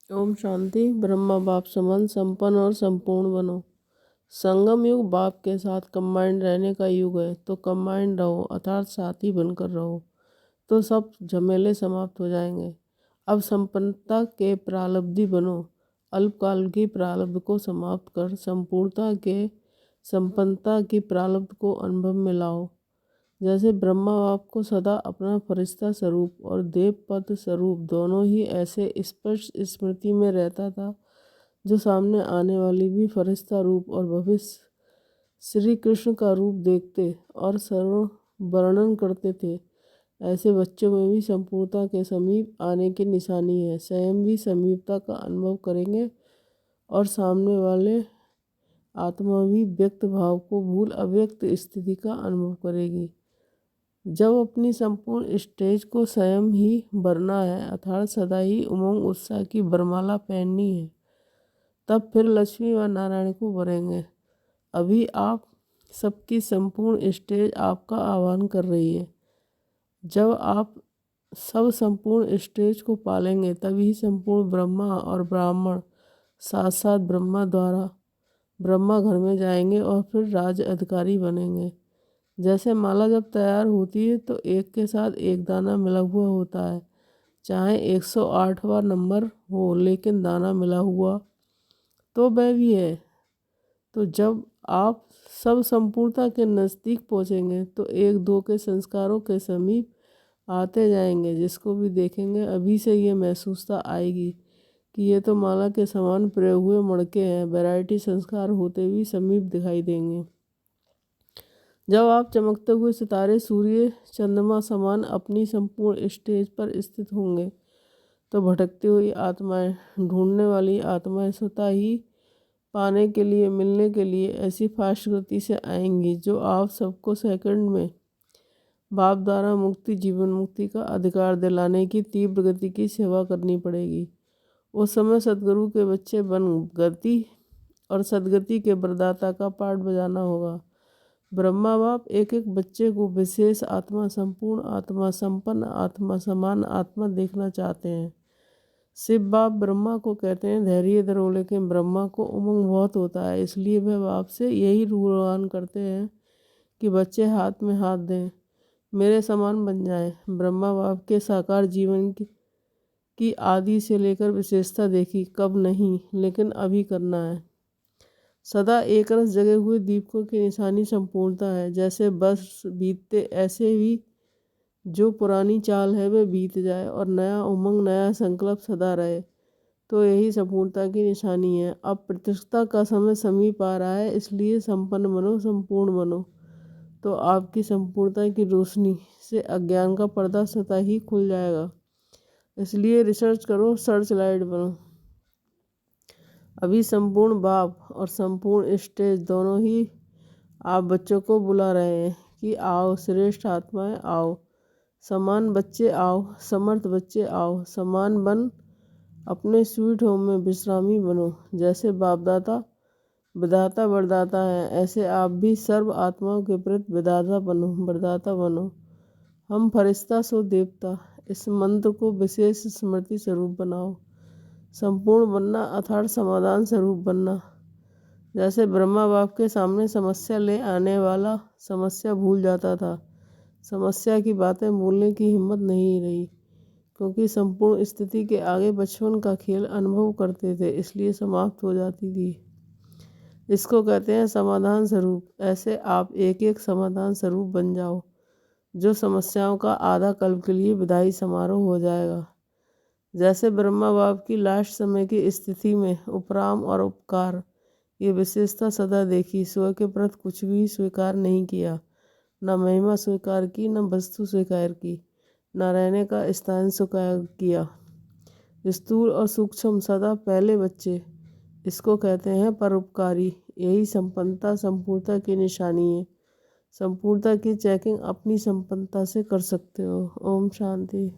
ओम शांति। ब्रह्मा बाप समान संपन्न और संपूर्ण बनो। संगम युग बाप के साथ कंबाइंड रहने का युग है, तो कंबाइंड रहो अर्थात साथी बनकर रहो, तो सब झमेले समाप्त हो जाएंगे। अब संपन्नता के प्रारब्धी बनो। अल्पकाल की प्रारब्ध को समाप्त कर संपूर्णता के संपन्नता की प्रारब्ध को अनुभव में लाओ। जैसे ब्रह्मा बाप को सदा अपना फरिश्ता स्वरूप और देवपद स्वरूप दोनों ही ऐसे स्पष्ट स्मृति में रहता था, जो सामने आने वाली भी फरिश्ता रूप और भविष्य श्री कृष्ण का रूप देखते और सर्व वर्णन करते थे, ऐसे बच्चों में भी संपूर्णता के समीप आने की निशानी है। स्वयं भी समीपता का अनुभव करेंगे और सामने वाले आत्मा भी व्यक्त भाव को भूल अव्यक्त स्थिति का अनुभव करेगी। जब अपनी संपूर्ण स्टेज को स्वयं ही भरना है अर्थात सदा ही उमंग उत्साह की बरमाला पहननी है, तब फिर लक्ष्मी व नारायण को भरेंगे। अभी आप सबकी संपूर्ण स्टेज आपका आह्वान कर रही है। जब आप सब संपूर्ण स्टेज को पालेंगे तभी संपूर्ण ब्रह्मा और ब्राह्मण साथ साथ ब्रह्मा द्वारा ब्रह्मा घर में जाएंगे और फिर राज अधिकारी बनेंगे। जैसे माला जब तैयार होती है तो एक के साथ एक दाना मिला हुआ होता है, चाहे 108वां नंबर हो, लेकिन दाना मिला हुआ तो वह भी है। तो जब आप सब संपूर्णता के नज़दीक पहुँचेंगे तो एक दो के संस्कारों के समीप आते जाएंगे। जिसको भी देखेंगे अभी से ये महसूसता आएगी कि ये तो माला के समान प्रयोग हुए मड़के हैं, वैरायटी संस्कार होते भी समीप दिखाई देंगे। जब आप चमकते हुए सितारे सूर्य चंद्रमा समान अपनी संपूर्ण स्टेज पर स्थित होंगे तो भटकती हुई आत्माएं, ढूंढने वाली आत्माएं स्वतः ही पाने के लिए, मिलने के लिए ऐसी फास्ट गति से आएंगी, जो आप सबको सेकंड में बाप द्वारा मुक्ति, जीवन मुक्ति का अधिकार दिलाने की तीव्र गति की सेवा करनी पड़ेगी। उस समय सदगुरु के बच्चे बन गति और सदगति के वरदाता का पाठ बजाना होगा। ब्रह्मा बाप एक एक बच्चे को विशेष आत्मा, संपूर्ण आत्मा, संपन्न आत्मा, समान आत्मा देखना चाहते हैं। शिव बाप ब्रह्मा को कहते हैं धैर्य धरो, लेकिन ब्रह्मा को उमंग बहुत होता है, इसलिए वह बाप से यही रूहान करते हैं कि बच्चे हाथ में हाथ दें, मेरे समान बन जाएं। ब्रह्मा बाप के साकार जीवन की आदि से लेकर विशेषता देखी, कब नहीं लेकिन अभी करना है। सदा एक रस जगे हुए दीपकों की निशानी संपूर्णता है। जैसे बस बीतते ऐसे ही जो पुरानी चाल है वह बीत जाए और नया उमंग, नया संकल्प सदा रहे, तो यही संपूर्णता की निशानी है। अब प्रतिष्ठा का समय समीप आ रहा है, इसलिए संपन्न बनो, संपूर्ण बनो, तो आपकी संपूर्णता की रोशनी से अज्ञान का पर्दा स्वतः ही खुल जाएगा। इसलिए रिसर्च करो, सर्च लाइट बनो। अभी संपूर्ण बाप और संपूर्ण स्टेज दोनों ही आप बच्चों को बुला रहे हैं कि आओ श्रेष्ठ आत्माएं, आओ समान बच्चे, आओ समर्थ बच्चे, आओ समान बन अपने स्वीट होम में विश्रामी बनो। जैसे बापदाता विधाता वरदाता है, ऐसे आप भी सर्व आत्माओं के प्रति विधाता बनो, वरदाता बनो। हम फरिश्ता सो देवता, इस मंत्र को विशेष स्मृति स्वरूप बनाओ। संपूर्ण बनना अर्थात समाधान स्वरूप बनना। जैसे ब्रह्मा बाप के सामने समस्या ले आने वाला समस्या भूल जाता था, समस्या की बातें बोलने की हिम्मत नहीं रही, क्योंकि संपूर्ण स्थिति के आगे बचपन का खेल अनुभव करते थे, इसलिए समाप्त हो जाती थी। इसको कहते हैं समाधान स्वरूप। ऐसे आप एक एक समाधान स्वरूप बन जाओ, जो समस्याओं का आधा कल्प के लिए विदाई समारोह हो जाएगा। जैसे ब्रह्मा बाप की लास्ट समय की स्थिति में उपराम और उपकार ये विशेषता सदा देखी, स्व के प्रति कुछ भी स्वीकार नहीं किया, न महिमा स्वीकार की, न वस्तु स्वीकार की, न रहने का स्थान स्वीकार किया। स्थूल और सूक्ष्म सदा पहले बच्चे, इसको कहते हैं परोपकारी। यही संपन्नता, संपूर्णता की निशानी है। संपूर्णता की चेकिंग अपनी संपन्नता से कर सकते हो। ओम शांति।